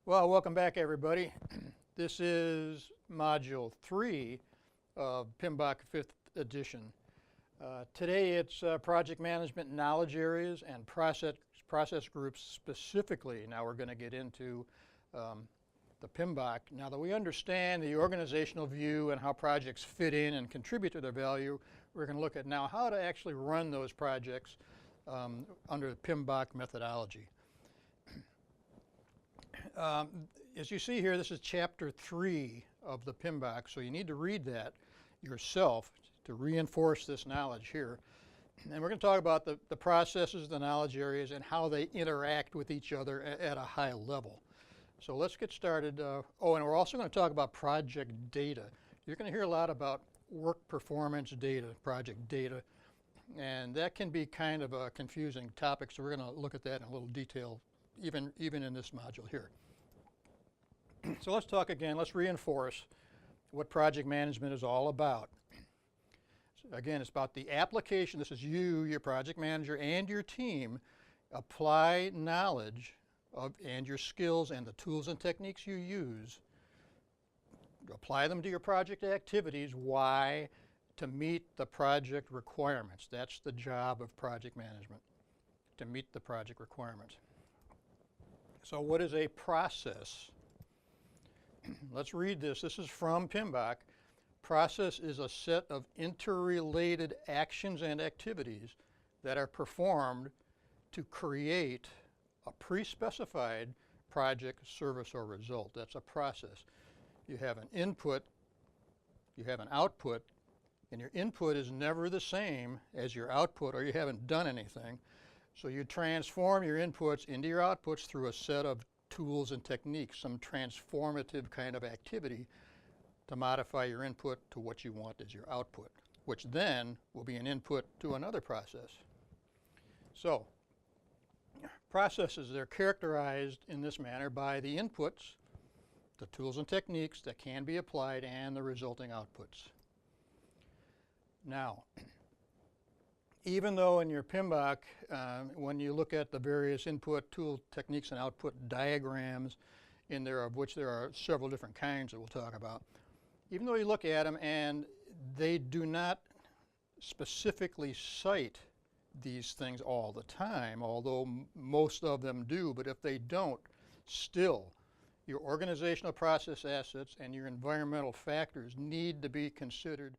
Well, welcome back, everybody. This is Module 3 of PMBOK 5th edition. Today it's project management knowledge areas and process groups specifically. Now we're going to get into the PMBOK. Now that we understand the organizational view and how projects fit in and contribute to their value, we're going to look at now how to actually run those projects under the PMBOK methodology. As you see here, this is Chapter 3 of the PMBOK, so you need to read that yourself to reinforce this knowledge here. And we're going to talk about the processes, the knowledge areas, and how they interact with each other at a high level. So let's get started. Oh, and we're also going to talk about project data. You're going to hear a lot about work performance data, project data, and that can be kind of a confusing topic, so we're going to look at that in a little detail even in this module here. So let's talk again, let's reinforce what project management is all about. So again, it's about the application. This is you, your project manager, and your team apply knowledge and your skills and the tools and techniques you use. Apply them to your project activities. Why? To meet the project requirements. That's the job of project management, to meet the project requirements. So what is a process? Let's read this. This is from PMBOK. Process is a set of interrelated actions and activities that are performed to create a pre-specified project, service, or result. That's a process. You have an input, you have an output, and your input is never the same as your output, or you haven't done anything. So you transform your inputs into your outputs through a set of tools and techniques, some transformative kind of activity to modify your input to what you want as your output, which then will be an input to another process. So processes, they're characterized in this manner by the inputs, the tools and techniques that can be applied, and the resulting outputs. Now, even though in your PMBOK, when you look at the various input, tool, techniques, and output diagrams, of which there are several different kinds that we'll talk about, even though you look at them and they do not specifically cite these things all the time, although most of them do, but if they don't, still, your organizational process assets and your environmental factors need to be considered